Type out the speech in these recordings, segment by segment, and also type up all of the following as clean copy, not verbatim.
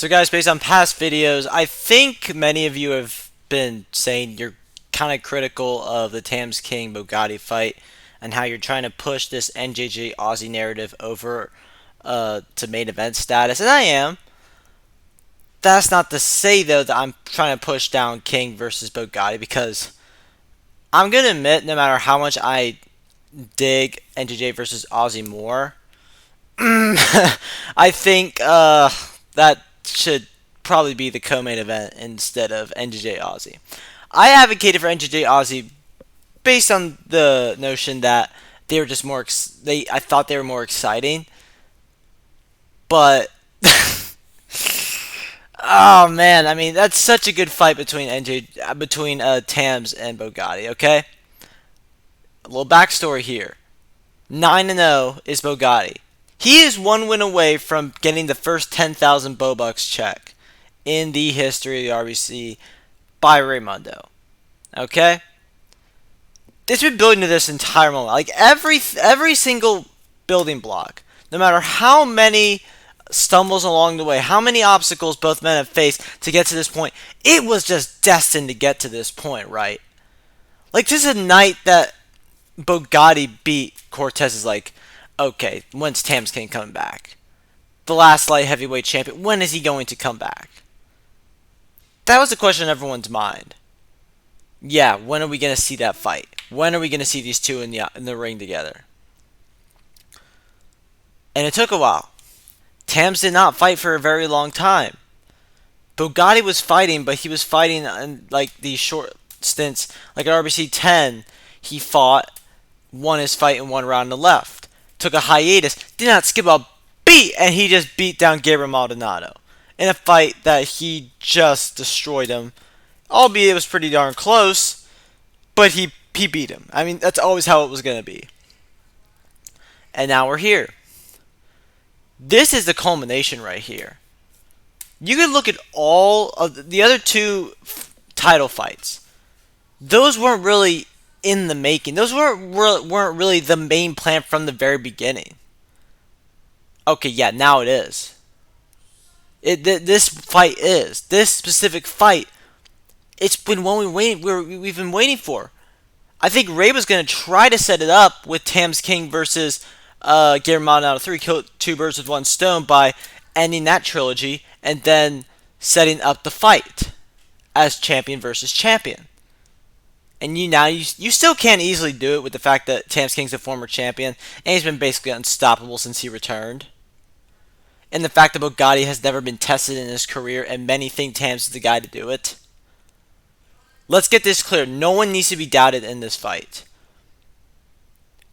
So guys, based on past videos, I think many of you have been saying you're kind of critical of the Tamz King Bogati fight and how you're trying to push this NJJ Aussie narrative over to main event status, and I am. That's not to say though that I'm trying to push down King versus Bogati, because I'm gonna admit, no matter how much I dig NJJ versus Aussie more, I think that should probably be the co-main event instead of NJJ Aussie. I advocated for NJJ Aussie based on the notion that they were just more. I thought they were more exciting, but oh man, I mean that's such a good fight between Tamz and Bogati. Okay, a little backstory here. 9-0 is Bogati. He is one win away from getting the first 10,000 Bobucks check in the history of the RBC by Raymundo. Okay? It's been building to this entire moment. Like every single building block, no matter how many stumbles along the way, how many obstacles both men have faced to get to this point, it was just destined to get to this point, right? Like, this is a night that Bogati beat Cortez is like, okay, when's Tamz King coming back? The last light heavyweight champion, when is he going to come back? That was the question in everyone's mind. Yeah, when are we going to see that fight? When are we going to see these two in the ring together? And it took a while. Tamz did not fight for a very long time. Bogati was fighting, but he was fighting in like these short stints. Like at RBC 10, he fought, won his fight in one round and left. Took a hiatus, did not skip a beat, and he just beat down Gabriel Maldonado in a fight that he just destroyed him. Albeit it was pretty darn close, but he beat him. I mean, that's always how it was going to be. And now we're here. This is the culmination right here. You can look at all of the other two title fights. Those weren't really in the making. Those weren't really the main plan from the very beginning. Okay, yeah, now it is. This fight is. This specific fight, it's been one we've been waiting for. I think Ray was going to try to set it up with Tamz King versus Gabriel Maldonado 3, kill two birds with one stone by ending that trilogy and then setting up the fight as champion versus champion. And you still can't easily do it with the fact that Tamz King's a former champion and he's been basically unstoppable since he returned. And the fact that Bogati has never been tested in his career and many think Tamz is the guy to do it. Let's get this clear. No one needs to be doubted in this fight.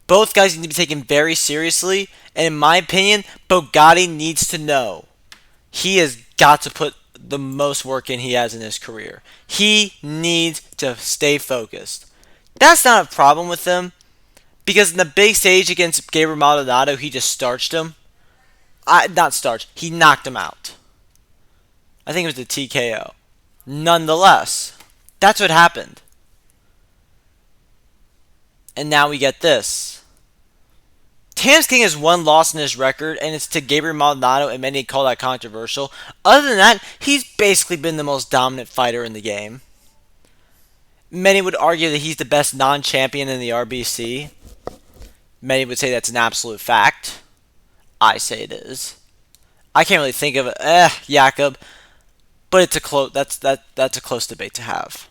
Both guys need to be taken very seriously, and in my opinion, Bogati needs to know he has got to put the most work in he has in his career. He needs to stay focused. That's not a problem with him, because in the big stage against Gabriel Maldonado, he just starched him. He knocked him out. I think it was the TKO. Nonetheless, that's what happened. And now we get this. Tamz King has one loss in his record, and it's to Gabriel Maldonado, and many call that controversial. Other than that, he's basically been the most dominant fighter in the game. Many would argue that he's the best non-champion in the RBC. Many would say that's an absolute fact. I say it is. I can't really think of it. Jakob. But it's that's a close debate to have.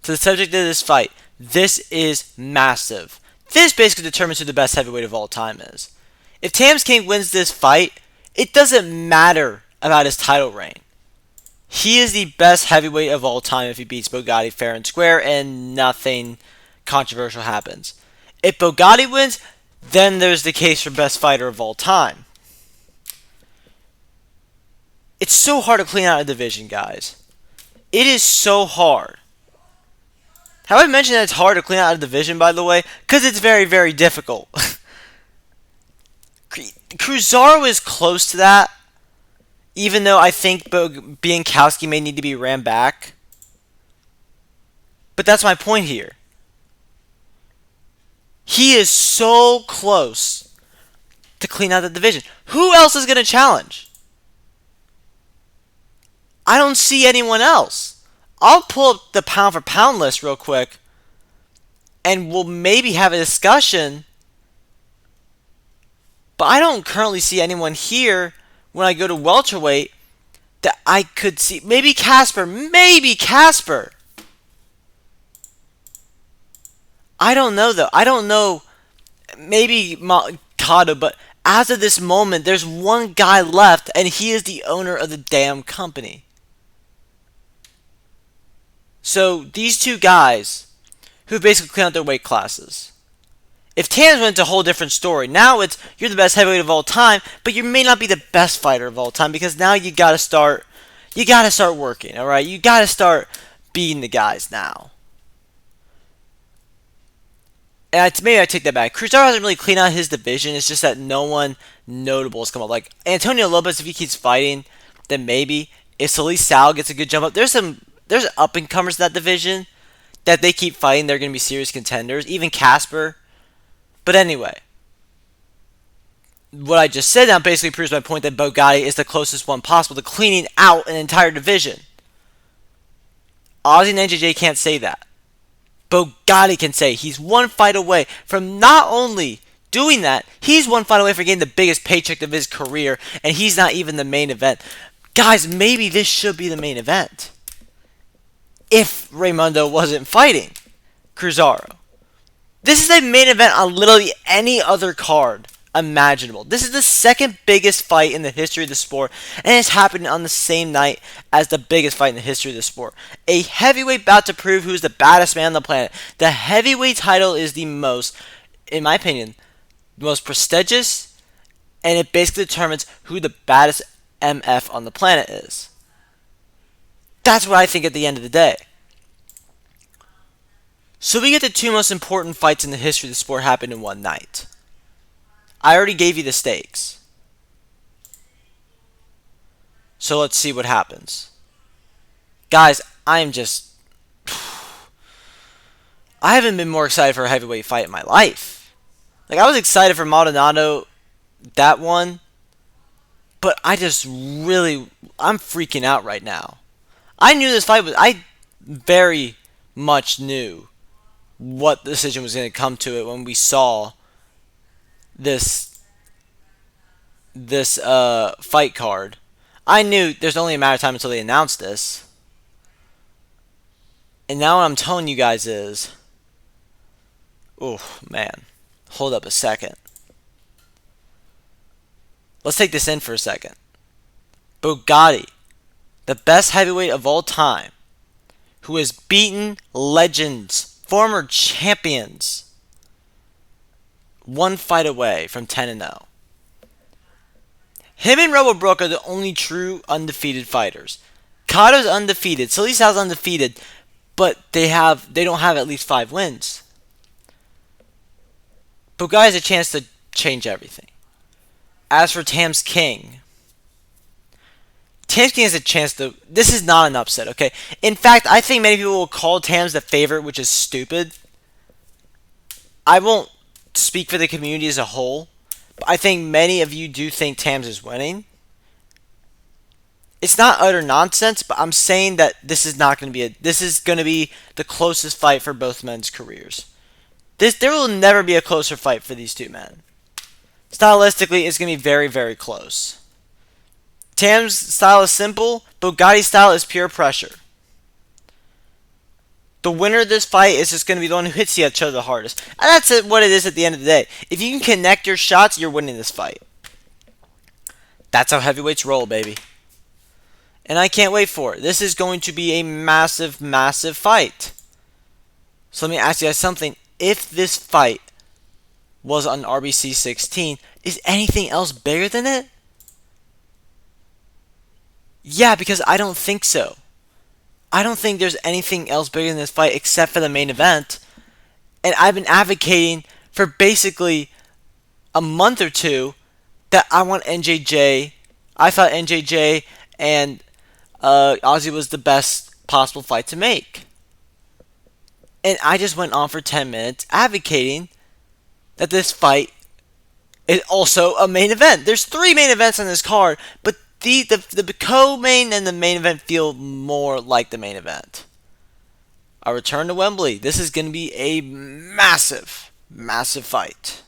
To the subject of this fight, this is massive. This basically determines who the best heavyweight of all time is. If Tamz King wins this fight, it doesn't matter about his title reign. He is the best heavyweight of all time if he beats Bogati fair and square and nothing controversial happens. If Bogati wins, then there's the case for best fighter of all time. It's so hard to clean out a division, guys. It is so hard. Have I mentioned that it's hard to clean out a division, by the way? Because it's very, very difficult. Cruzaro is close to that, even though I think Biankowski may need to be ran back. But that's my point here. He is so close to clean out the division. Who else is going to challenge? I don't see anyone else. I'll pull up the pound for pound list real quick and we'll maybe have a discussion. But I don't currently see anyone here when I go to welterweight that I could see. Maybe Casper. Maybe Casper. I don't know though. I don't know. Maybe Kato, but as of this moment, there's one guy left, and he is the owner of the damn company. So these two guys, who basically clean out their weight classes. If Tamz went to a whole different story, now it's you're the best heavyweight of all time, but you may not be the best fighter of all time because now you gotta start working, alright? You gotta start beating the guys now. And maybe I take that back. Cruzado hasn't really cleaned out his division. It's just that no one notable has come up. Like Antonio Lopez, if he keeps fighting, then maybe. If Solis Sal gets a good jump up, there's up and comers in that division that they keep fighting. They're going to be serious contenders. Even Casper. But anyway, what I just said now basically proves my point that Bogati is the closest one possible to cleaning out an entire division. Ozzy and NJJ can't say that. Bogati can say he's one fight away from not only doing that, he's one fight away from getting the biggest paycheck of his career, and he's not even the main event. Guys, maybe this should be the main event. If Raimundo wasn't fighting Cruzaro. This is a main event on literally any other card imaginable. This is the second biggest fight in the history of the sport, and it's happening on the same night as the biggest fight in the history of the sport. A heavyweight bout to prove who's the baddest man on the planet. The heavyweight title is the most, in my opinion, the most prestigious, and it basically determines who the baddest MF on the planet is. That's what I think at the end of the day. So we get the two most important fights in the history of the sport happen in one night. I already gave you the stakes. So let's see what happens. Guys, I haven't been more excited for a heavyweight fight in my life. Like, I was excited for Maldonado, that one. But I'm freaking out right now. I very much knew what decision was going to come to it when we saw this fight card. I knew there's only a matter of time until they announced this. And now what I'm telling you guys is, oh man, hold up a second. Let's take this in for a second. Bogati, the best heavyweight of all time, who has beaten legends, former champions, one fight away from 10-0. Him and Robo Brook are the only true undefeated fighters. Cotto's undefeated, Solis Sal's undefeated, but they don't have at least 5 wins. Bogati has a chance to change everything. As for Tamz King has a chance to... This is not an upset, okay? In fact, I think many people will call Tamz the favorite, which is stupid. I won't speak for the community as a whole, but I think many of you do think Tamz is winning. It's not utter nonsense, but I'm saying that this is going to be the closest fight for both men's careers. There will never be a closer fight for these two men. Stylistically, it's going to be very, very close. Tam's style is simple. Bogati's style is pure pressure. The winner of this fight is just going to be the one who hits each other the hardest. And that's what it is at the end of the day. If you can connect your shots, you're winning this fight. That's how heavyweights roll, baby. And I can't wait for it. This is going to be a massive, massive fight. So let me ask you guys something. If this fight was on RBC 16, is anything else bigger than it? Yeah, because I don't think so. I don't think there's anything else bigger than this fight except for the main event. And I've been advocating for basically a month or two that I want NJJ. I thought NJJ and Ozzy was the best possible fight to make. And I just went on for 10 minutes advocating that this fight is also a main event. There's 3 main events on this card, but The co-main and the main event feel more like the main event. A return to Wembley. This is going to be a massive, massive fight.